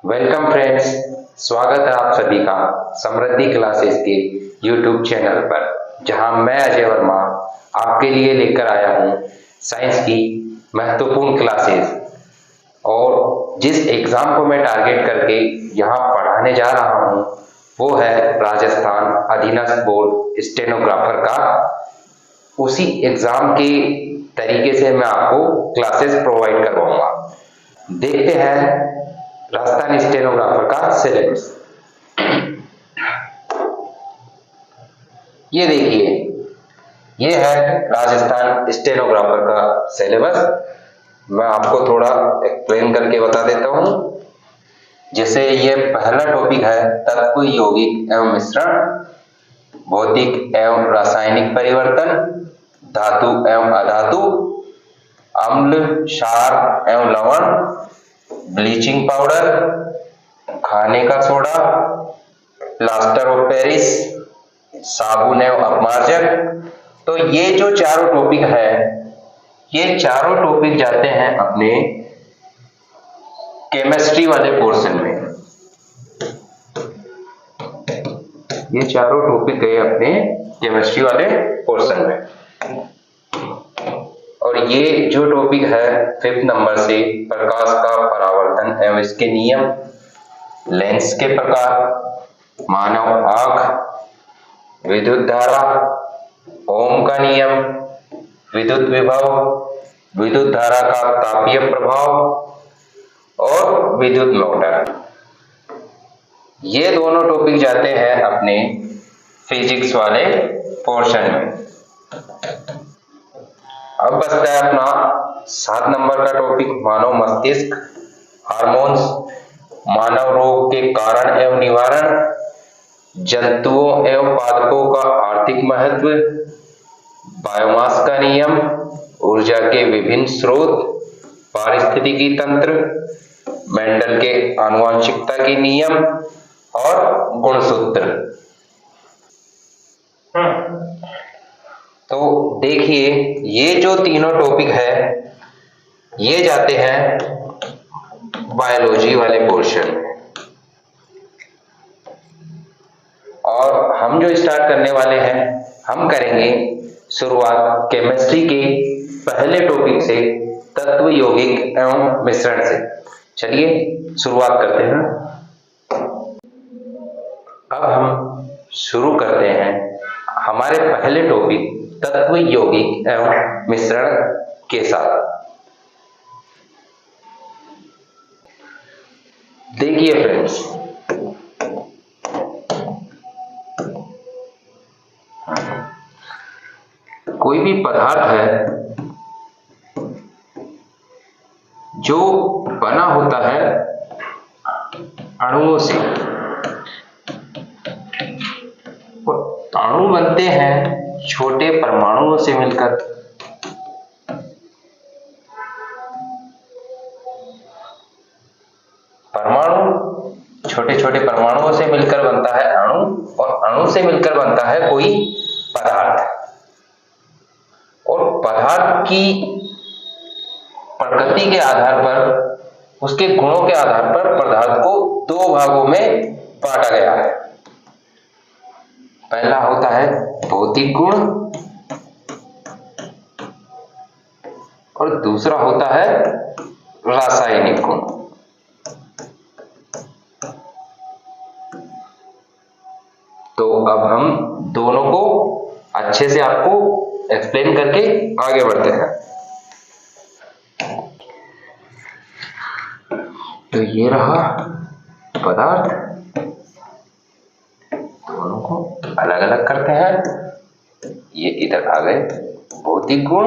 Welcome friends, स्वागत है आप सभी का समृद्धि क्लासेस के यूट्यूब चैनल पर, जहां मैं अजय वर्मा आपके लिए लेकर आया हूं साइंस की महत्वपूर्ण क्लासेस। और जिस एग्जाम को मैं टारगेट करके यहां पढ़ाने जा रहा हूं वो है राजस्थान अधीनस्थ बोर्ड स्टेनोग्राफर का। उसी एग्जाम के तरीके से मैं आपको क्लासेस प्रोवाइड करवाऊंगा। देखते हैं राजस्थान स्टेनोग्राफर का सिलेबस। ये देखिए, ये है राजस्थान स्टेनोग्राफर का सिलेबस। मैं आपको थोड़ा एक्सप्लेन करके बता देता हूं। जैसे ये पहला टॉपिक है तत्व यौगिक एवं मिश्रण, भौतिक एवं रासायनिक परिवर्तन, धातु एवं अधातु, अम्ल क्षार एवं लवण, ब्लीचिंग पाउडर, खाने का सोडा, प्लास्टर ऑफ पेरिस, साबुन एवं अपमार्जक। तो ये जो चारों टॉपिक है, ये चारों टॉपिक जाते हैं अपने केमिस्ट्री वाले पोर्शन में। ये चारों टॉपिक गए अपने केमिस्ट्री वाले पोर्शन में। और ये जो टॉपिक है 5th नंबर से प्रकाश का परावर्तन एवं इसके नियम, लेंस के प्रकार, मानव आंख, विद्युत धारा, ओम का नियम, विद्युत विभव, विद्युत धारा का तापीय प्रभाव और विद्युत मोटर। ये दोनों टॉपिक जाते हैं अपने फिजिक्स वाले पोर्शन में। अब बचता है अपना 7 नंबर का टॉपिक मानव मस्तिष्क, हार्मोन्स, मानव रोग के कारण एवं निवारण, जंतुओं एवं पादपों का आर्थिक महत्व, बायोमास का नियम, ऊर्जा के विभिन्न स्रोत, पारिस्थितिकी तंत्र, मेंडल के आनुवंशिकता के नियम और गुणसूत्र। तो देखिए, ये जो तीनों टॉपिक है ये जाते हैं बायोलॉजी वाले पोर्शन में। और हम जो स्टार्ट करने वाले हैं, हम करेंगे शुरुआत केमिस्ट्री के पहले टॉपिक से, तत्व यौगिक एवं मिश्रण से। चलिए शुरुआत करते हैं। अब हम शुरू करते हैं हमारे पहले टॉपिक तत्व यौगिक एवं मिश्रण के साथ। देखिए फ्रेंड्स, कोई भी पदार्थ है जो बना होता है अणुओं से, और अणु बनते हैं छोटे परमाणुओं से मिलकर। परमाणु छोटे छोटे परमाणुओं से मिलकर बनता है अणु, और अणु से मिलकर बनता है कोई पदार्थ। और पदार्थ की प्रकृति के आधार पर, उसके गुणों के आधार पर पदार्थ को 2 भागों में बांटा गया है। पहला होता है भौतिक गुण और दूसरा होता है रासायनिक गुण। तो अब हम दोनों को अच्छे से आपको एक्सप्लेन करके आगे बढ़ते हैं। तो ये रहा पदार्थ, दोनों को अलग अलग करते हैं। ये इधर आ गए भौतिक गुण,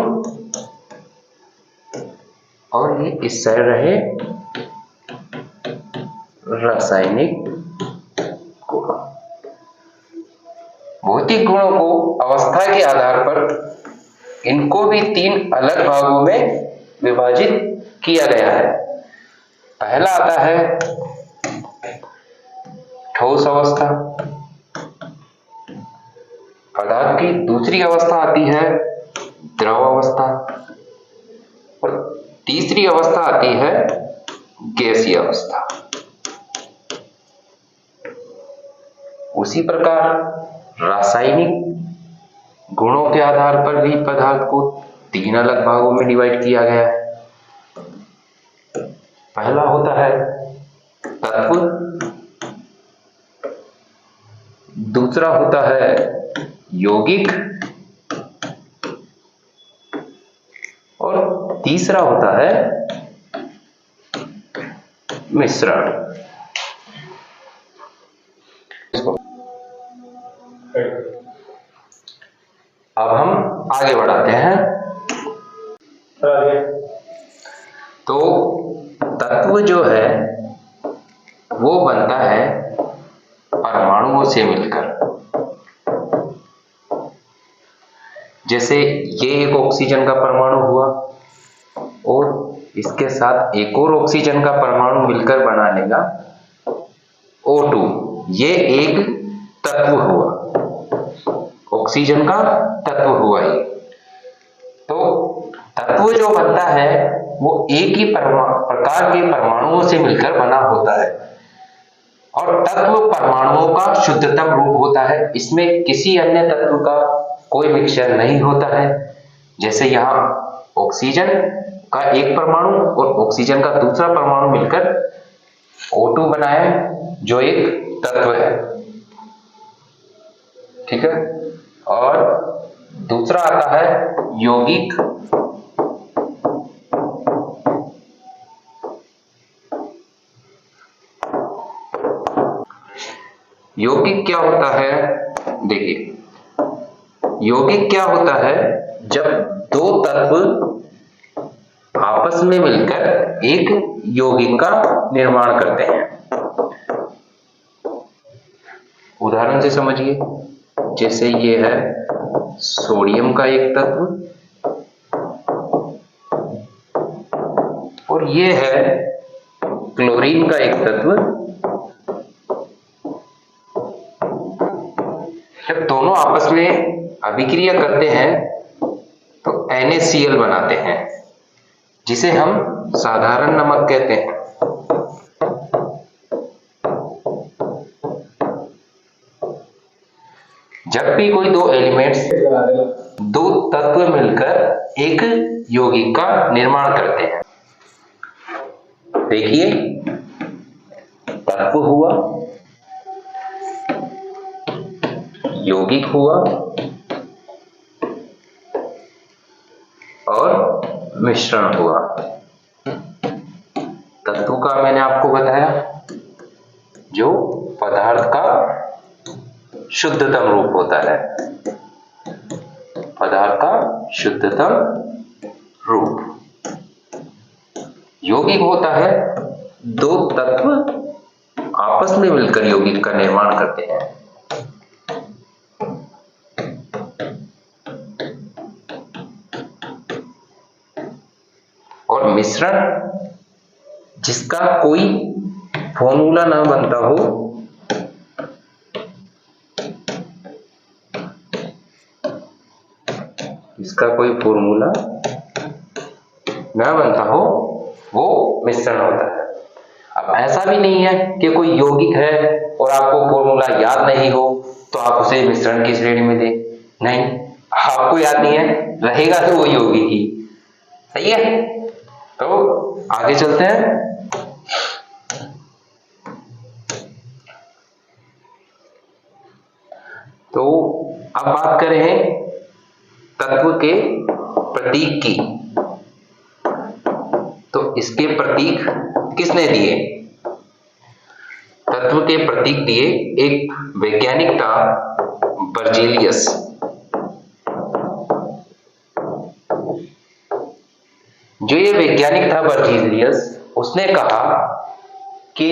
और ये इस साइड रहे रासायनिक गुण। भौतिक गुणों को अवस्था के आधार पर इनको भी 3 अलग भागों में विभाजित किया गया है। पहला आता है ठोस अवस्था, पदार्थ की दूसरी अवस्था आती है द्रव अवस्था, और तीसरी अवस्था आती है गैसीय अवस्था। उसी प्रकार रासायनिक गुणों के आधार पर भी पदार्थ को 3 अलग भागों में डिवाइड किया गया है। पहला होता है तत्व, दूसरा होता है यौगिक और तीसरा होता है मिश्रण। अब हम आगे बढ़ाते हैं। तो तत्व जो है वो बनता है परमाणुओं से मिलकर। जैसे ये एक ऑक्सीजन का परमाणु हुआ और इसके साथ एक और ऑक्सीजन का परमाणु मिलकर बना लेगा O2। ये एक तत्व हुआ, ऑक्सीजन का तत्व हुआ ये। तो तत्व जो बनता है वो एक ही प्रकार के परमाणुओं से मिलकर बना होता है और तत्व परमाणुओं का शुद्धतम रूप होता है। इसमें किसी अन्य तत्व का कोई मिक्सचर नहीं होता है। जैसे यहाँ ऑक्सीजन का एक परमाणु और ऑक्सीजन का दूसरा परमाणु मिलकर O2 बनाया जो एक तत्व है, ठीक है। और दूसरा आता है यौगिक। यौगिक क्या होता है? देखिए, यौगिक क्या होता है? जब दो तत्व आपस में मिलकर एक यौगिक का निर्माण करते हैं। उदाहरण से समझिए, जैसे ये है सोडियम का एक तत्व और ये है क्लोरीन का एक तत्व। जब दोनों आपस में अभिक्रिया करते हैं तो NaCl बनाते हैं, जिसे हम साधारण नमक कहते हैं। जब भी कोई दो एलिमेंट्स, दो तत्व मिलकर एक यौगिक का निर्माण करते हैं। देखिए, तत्व हुआ, यौगिक हुआ और मिश्रण हुआ। तत्व का मैंने आपको बताया जो पदार्थ का शुद्धतम रूप होता है, पदार्थ का शुद्धतम रूप। यौगिक होता है दो तत्व आपस में मिलकर यौगिक का निर्माण करते हैं। और मिश्रण जिसका कोई फॉर्मूला ना बनता हो, जिसका कोई फॉर्मूला ना बनता हो, वो मिश्रण होता है। अब ऐसा भी नहीं है कि कोई यौगिक है और आपको फॉर्मूला याद नहीं हो तो आप उसे मिश्रण की श्रेणी में दें। नहीं, आपको याद नहीं है, रहेगा तो वो यौगिक ही। सही है? तो आगे चलते हैं। तो अब बात करें तत्व के प्रतीक की। तो इसके प्रतीक किसने दिए? तत्व के प्रतीक दिए एक वैज्ञानिक था, बर्जीलियस। जो ये वैज्ञानिक था बर्जीलियस, उसने कहा कि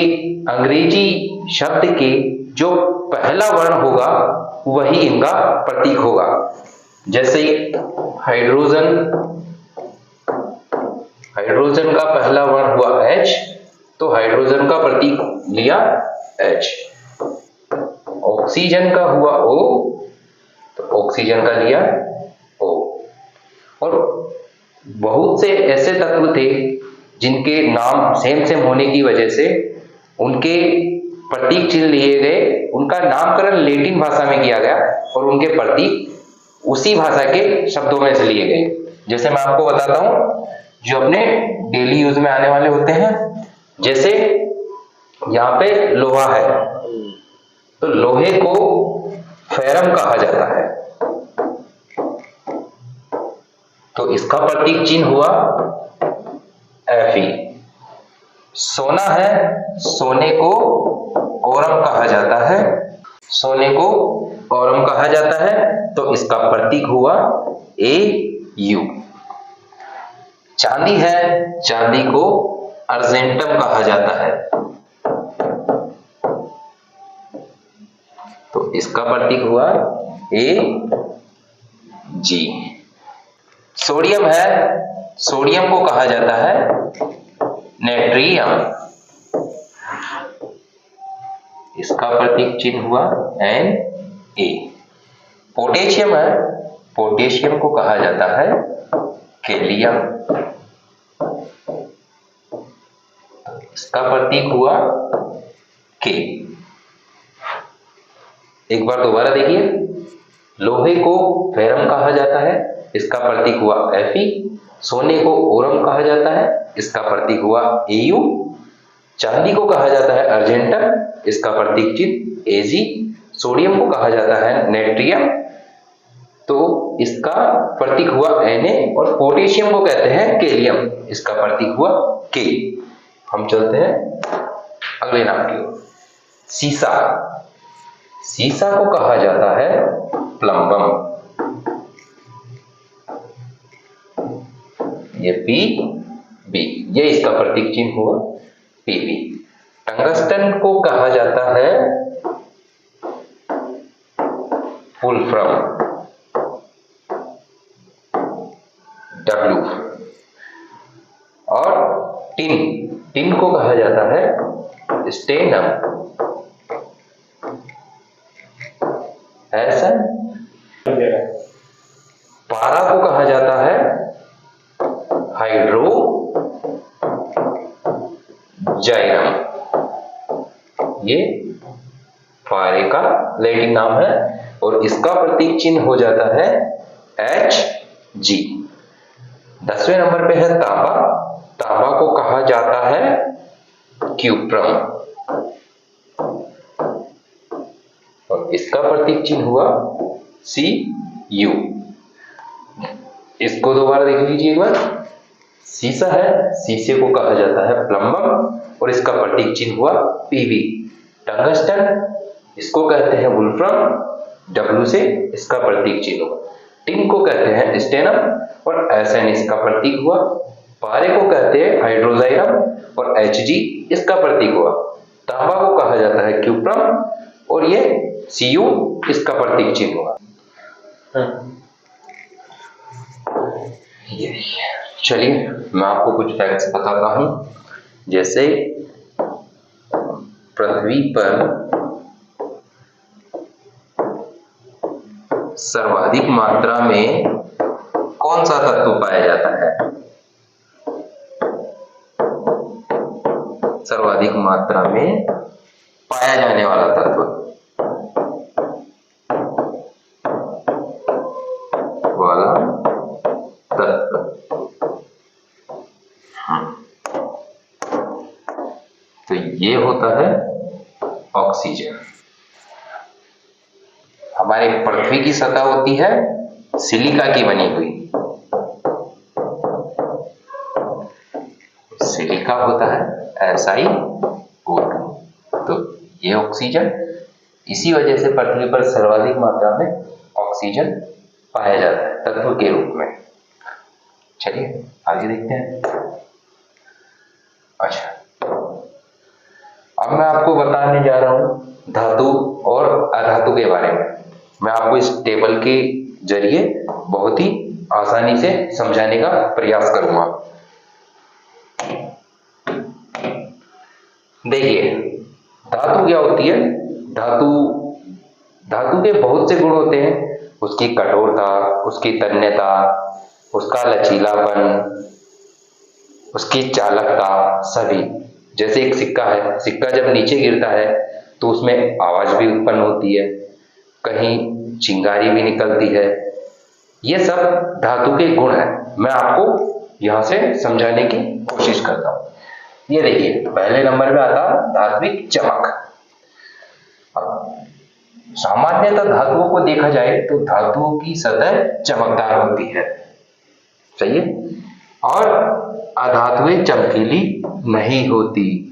अंग्रेजी शब्द के जो पहला वर्ण होगा वही इनका प्रतीक होगा। जैसे हाइड्रोजन, हाइड्रोजन का पहला वर्ण हुआ H, तो हाइड्रोजन का प्रतीक लिया H। ऑक्सीजन का हुआ O, तो ऑक्सीजन का लिया O। और बहुत से ऐसे तत्व थे जिनके नाम सेम सेम होने की वजह से उनके प्रतीक चिन्ह लिए गए, उनका नामकरण लैटिन भाषा में किया गया और उनके प्रतीक उसी भाषा के शब्दों में से लिए गए। जैसे मैं आपको बताता हूं जो अपने डेली यूज में आने वाले होते हैं, जैसे यहाँ पे लोहा है तो लोहे को फेरम कहा जाता है, तो इसका प्रतीक चिन्ह हुआ Fe। सोना है, सोने को ओरम कहा जाता है, सोने को ओरम कहा जाता है, तो इसका प्रतीक हुआ Au। चांदी है, चांदी को अर्जेंटम कहा जाता है, तो इसका प्रतीक हुआ Ag। सोडियम है, सोडियम को कहा जाता है नेट्रियम, इसका प्रतीक चिन्ह हुआ Na। पोटेशियम है, पोटेशियम को कहा जाता है कैलियम, इसका प्रतीक हुआ K। एक बार दोबारा देखिए, लोहे को फेरम कहा जाता है, इसका प्रतीक हुआ Fe। सोने को ओरम कहा जाता है, इसका प्रतीक हुआ Au। चांदी को कहा जाता है अर्जेंटम, इसका प्रतीक चिन्ह Ag। सोडियम को कहा जाता है नेट्रियम, तो इसका प्रतीक हुआ Na। और पोटेशियम को कहते हैं कैलियम, इसका प्रतीक हुआ K। हम चलते हैं अगले नाम की ओर। सीसा, सीसा को कहा जाता है प्लम्बम, ये Pb, ये इसका प्रतीक चिन्ह हुआ Pb। टंगस्टन को कहा जाता है वुल्फ्रम, W। और टिन, टिन को कहा जाता है स्टेनम, ऐसा। पारा को कहा जाता है हाइड्रो जाइरम, ये पारे का लैटिन नाम है और इसका प्रतीक चिन्ह हो जाता है Hg। 10वें नंबर पे है तांबा, तांबा को कहा जाता है क्यूप्रम और इसका प्रतीक चिन्ह हुआ Cu। इसको दोबारा देख लीजिए एक बार। सीसा है, सीसे को कहा जाता है प्लम्बम और इसका प्रतीक चिन्ह हुआ Pb। टंगस्टन, इसको कहते हैं वुल्फ्रम, W से इसका प्रतीक चिन्ह हुआ। टिन को कहते हैं स्टेनम और Sn इसका प्रतीक हुआ। पारे को कहते हैं हाइड्रोजाइरम और Hg इसका प्रतीक हुआ। तांबा को कहा जाता है क्यूप्रम और ये Cu इसका प्रतीक चिन्ह हुआ। चलिए मैं आपको कुछ फैक्ट्स बताता हूं, जैसे पृथ्वी पर सर्वाधिक मात्रा में कौन सा तत्व पाया जाता है? सर्वाधिक मात्रा में पाया जाने वाला तत्व वाला तत्व, तो ये होता है ऑक्सीजन। हमारी पृथ्वी की सतह होती है सिलिका की बनी हुई, सिलिका होता है SiO2, तो ये ऑक्सीजन, इसी वजह से पृथ्वी पर सर्वाधिक मात्रा में ऑक्सीजन पाया जाता है तत्व के रूप में। चलिए आगे देखते हैं। अच्छा, अब मैं आपको बताने जा रहा हूं धातु और अधातु के बारे में। मैं आपको इस टेबल के जरिए बहुत ही आसानी से समझाने का प्रयास करूंगा। देखिए धातु क्या होती है। धातु के बहुत से गुण होते हैं, उसकी कठोरता, उसकी तन्यता, उसका लचीलापन, उसकी चालकता, सभी। जैसे एक सिक्का है, सिक्का जब नीचे गिरता है तो उसमें आवाज भी उत्पन्न होती है, कहीं चिंगारी भी निकलती है। ये सब धातु के गुण हैं। मैं आपको यहां से समझाने की कोशिश करता हूं। ये देखिए, पहले नंबर पे आता धात्विक चमक। सामान्यतः धातुओं को देखा जाए तो धातुओं की सतह चमकदार होती है, सही है, और अधातुएं चमकीली नहीं होती।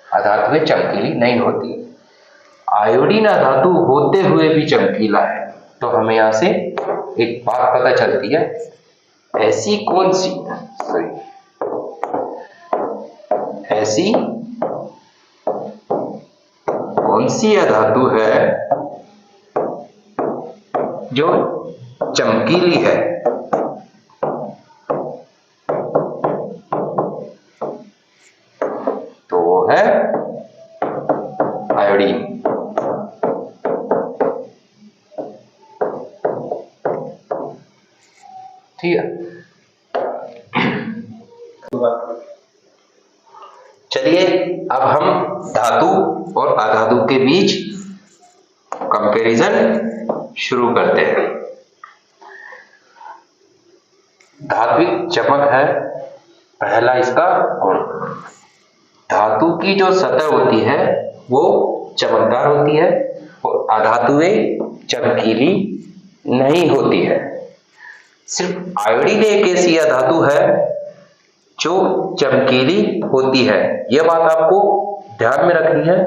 अधातुएं चमकीली नहीं होती। आयोडीन अधातु होते हुए भी चमकीला है। तो हमें यहां से एक बात पता चलती है, ऐसी कौन सी अधातु है जो चमकीली है। तो वो है आयोडीन। ठीक है, चलिए अब हम धातु और अधातु के बीच कंपैरिजन शुरू करते हैं। धात्विक चमक है पहला इसका गुण। धातु की जो सतह होती है वो चमकदार होती है और अधातुएं चमकीली नहीं होती है। सिर्फ आयोडीन एक ऐसी धातु है जो चमकीली होती है। यह बात आपको ध्यान में रखनी है।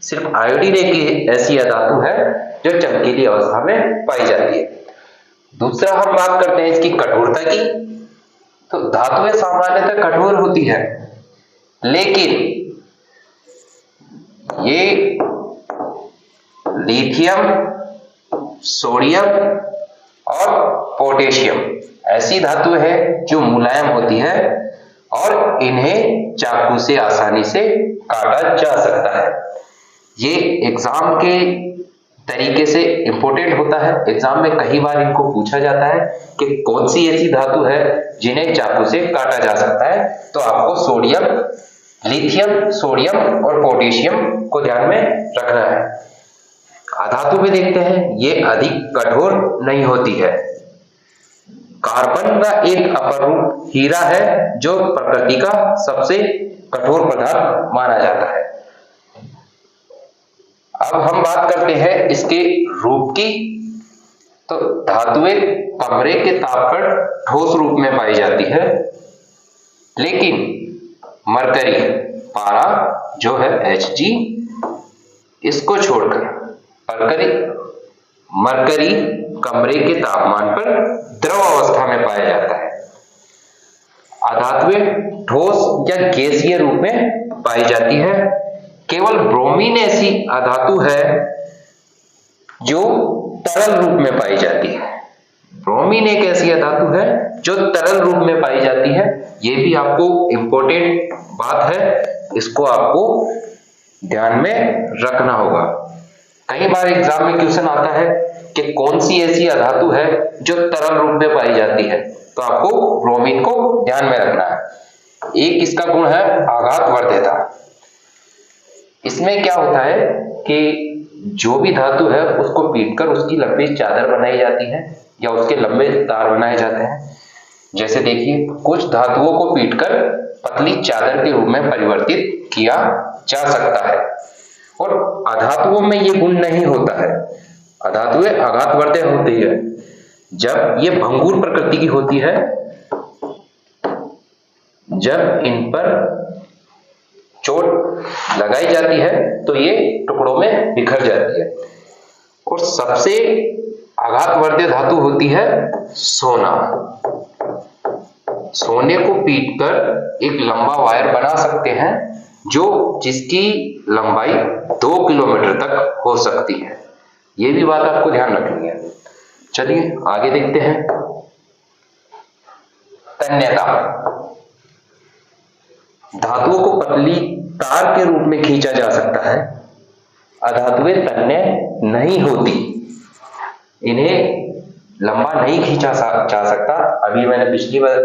सिर्फ आयोडीन एक ऐसी धातु है जो चमकीली अवस्था में पाई जाती है। दूसरा हम बात करते हैं इसकी कठोरता की। तो धातुएं सामान्यतः कठोर होती है, लेकिन ये लिथियम, सोडियम और पोटेशियम ऐसी धातु है जो मुलायम होती है और इन्हें चाकू से आसानी से काटा जा सकता है। ये एग्जाम के तरीके से इंपॉर्टेंट होता है। एग्जाम में कई बार इनको पूछा जाता है कि कौन सी ऐसी धातु है जिन्हें चाकू से काटा जा सकता है। तो आपको सोडियम, लिथियम, सोडियम और पोटेशियम को ध्यान में रखना है। अधातु में देखते हैं, ये अधिक कठोर नहीं होती है। कार्बन का एक अपरूप हीरा है जो प्रकृति का सबसे कठोर पदार्थ माना जाता है। अब हम बात करते हैं इसके रूप की। तो धातुएं कमरे के ताप पर ठोस रूप में पाई जाती है, लेकिन मरकरी, पारा जो है Hg, इसको छोड़कर मरकरी कमरे के तापमान पर द्रव अवस्था में पाया जाता है। अधातुएं ठोस या गैसीय रूप में पाई जाती है। केवल ब्रोमीन ऐसी अधातु है जो तरल रूप में पाई जाती है। ब्रोमीन एक ऐसी धातु है जो तरल रूप में पाई जाती है। यह भी आपको इंपॉर्टेंट बात है, इसको आपको ध्यान में रखना होगा। कई बार एग्जाम में क्वेश्चन आता है कि कौन सी ऐसी धातु है जो तरल रूप में पाई जाती है, तो आपको ब्रोमीन को ध्यान में रखना है। एक इसका गुण है आघातवर्ध्यता। इसमें क्या होता है कि जो भी धातु है उसको पीटकर उसकी लंबी चादर बनाई जाती है या उसके लंबे तार बनाए जाते हैं। जैसे देखिए, कुछ धातुओं को पीटकर पतली चादर के रूप में परिवर्तित किया जा सकता है, और अधातुओं में ये गुण नहीं होता है। अधातुएं आघातवर्ध्य होती है जब ये भंगुर प्रकृति की होती है, जब इन पर चोट लगाई जाती है तो ये टुकड़ों में बिखर जाती है। और सबसे आघातवर्ध्य धातु होती है सोना। सोने को पीटकर एक लंबा वायर बना सकते हैं जिसकी लंबाई 2 किलोमीटर तक हो सकती है। यह भी बात आपको ध्यान रखनी है। चलिए आगे देखते हैं। तन्यता। धातुओं को पतली तार के रूप में खींचा जा सकता है। अधातुएं तन्य नहीं होती, इन्हें लंबा नहीं खींचा जा सकता। अभी मैंने पिछली बार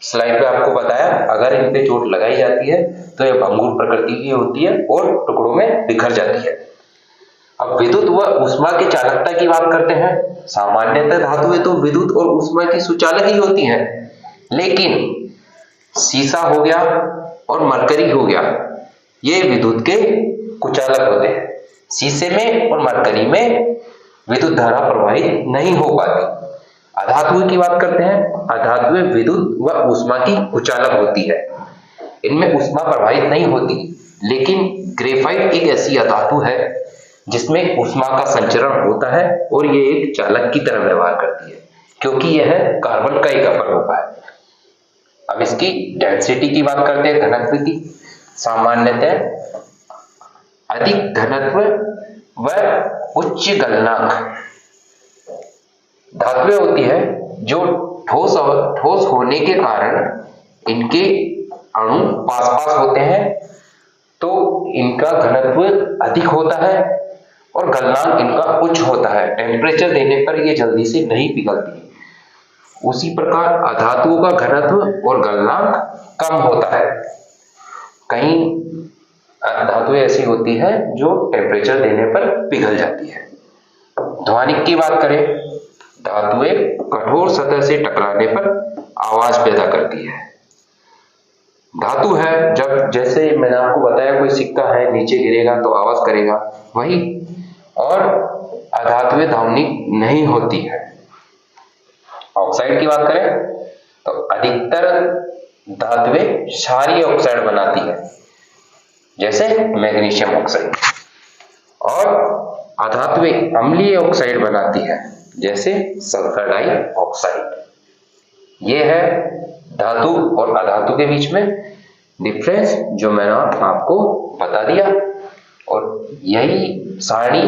स्लाइड पे आपको बताया, अगर इन पे चोट लगाई जाती है तो ये भंगुर प्रकृति की होती है और टुकड़ों में बिखर जाती है। अब विद्युत व ऊष्मा की चालकता की बात करते हैं। सामान्यतः धातुएं तो विद्युत और ऊष्मा की सुचालक ही होती हैं, लेकिन सीसा हो गया और मरकरी हो गया, ये विद्युत के कुचालक होते हैं। शीशे में और मरकरी में विद्युत धारा प्रवाहित नहीं हो पाती। अधातुएं की बात करते हैं। अधातुएं विद्युत व ऊष्मा की कुचालक होती है, इनमें ऊष्मा प्रवाहित नहीं होती। लेकिन ग्रेफाइट एक ऐसी अधातु है जिसमें ऊष्मा का संचरण होता है और ये एक चालक की तरह व्यवहार करती है, क्योंकि यह कार्बन का एक अपरूप है। अब इसकी डेंसिटी की बात करते हैं, घनत्व की। सामान्यतः अधिक घनत्व व उच्च गलनांक धातुएं होती है जो ठोस होने के कारण इनके अणु पास पास होते हैं, तो इनका घनत्व अधिक होता है और गलनांक इनका उच्च होता है। टेम्परेचर देने पर ये जल्दी से नहीं पिघलती। उसी प्रकार अधातुओं का घनत्व और गलनांक कम होता है। कई धातुएं ऐसी होती है जो टेम्परेचर देने पर पिघल जाती है। ध्वनिक की बात करें, धातुएं कठोर सतह से टकराने पर आवाज पैदा करती है। धातु है, जब जैसे मैंने आपको बताया कोई सिक्का है नीचे गिरेगा तो आवाज करेगा, वही। और अधातुएं ध्वनिक नहीं होती है। ऑक्साइड की बात करें तो अधिकतर धातुएं क्षारीय ऑक्साइड बनाती है, जैसे मैग्नीशियम ऑक्साइड, और अधातुएं अम्लीय ऑक्साइड बनाती है, जैसे सल्फर डाइऑक्साइड। ये है धातु और अधातु के बीच में डिफरेंस जो मैंने आपको बता दिया। और यही सारणी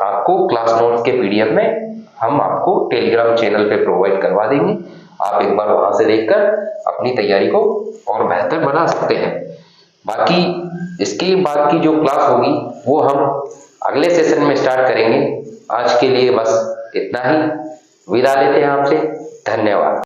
आपको क्लास नोट्स के पीडीएफ में हम आपको टेलीग्राम चैनल पे प्रोवाइड करवा देंगे। आप एक बार वहां से देखकर अपनी तैयारी को और बेहतर बना सकते हैं। बाकी इसके बाद की जो क्लास होगी वो हम अगले सेशन में स्टार्ट करेंगे। आज के लिए बस इतना ही। विदा लेते हैं आपसे। धन्यवाद।